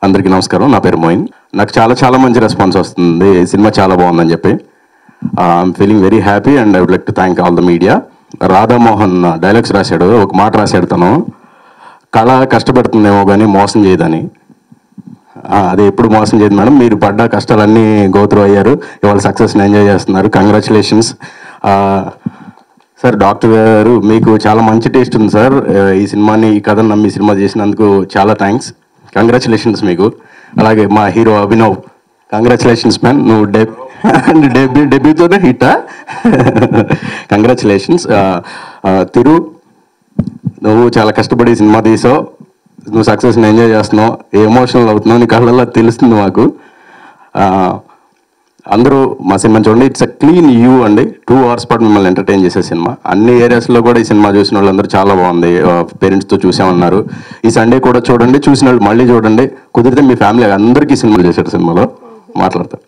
అందరికీ నమస్కారం. నా పేరు మోయిన్. నాకు చాలా మంచి రెస్పాన్స్ వస్తుంది. సినిమా చాలా బాగుందని చెప్పి. I'm feeling very happy and I would like to thank all the media. Radhamohan dialogues రాశాడు. ఒక మాట రాశాడు తను, కళ కష్టపడుతుందేమో కానీ మోసం చేయదని. అది ఎప్పుడు మోసం చేయదు మేడం. మీరు పడ్డ కష్టాలన్నీ గోత్రూ అయ్యారు, ఇవాళ సక్సెస్ని ఎంజాయ్ చేస్తున్నారు. Congratulations sir. డాక్టర్ గారు మీకు చాలా మంచి టేస్ట్ ఉంది సార్. ఈ సినిమాని, ఈ కథను నమ్మి సినిమా చేసినందుకు చాలా థ్యాంక్స్. కంగ్రాచులేషన్స్ మీకు. అలాగే మా హీరో అభినవ్, కంగ్రాచులేషన్స్ మ్యాన్. నువ్వు డెబ్యూతోనే హిట్టా? కంగ్రాచులేషన్స్. తిరు, నువ్వు చాలా కష్టపడి సినిమా తీసావు. నువ్వు సక్సెస్ని ఎంజాయ్ చేస్తున్నావు, ఎమోషనల్ అవుతున్నావు, నీ కళ్ళల్లో తెలుస్తుంది మాకు. అందరూ మా సినిమా చూడండి. ఇట్స్ అ క్లీన్ యూ అండి. 2 hours పాటు మిమ్మల్ని ఎంటర్టైన్ చేసే సినిమా. అన్ని ఏరియాస్లో కూడా ఈ సినిమా చూసిన వాళ్ళందరూ చాలా బాగుంది, పేరెంట్స్తో చూసామన్నారు. ఈ సండే కూడా చూడండి, చూసిన వాళ్ళు మళ్ళీ చూడండి. కుదిరితే మీ ఫ్యామిలీ అందరికీ సినిమాలు చేశారు. సినిమాలో మాట్లాడతారు.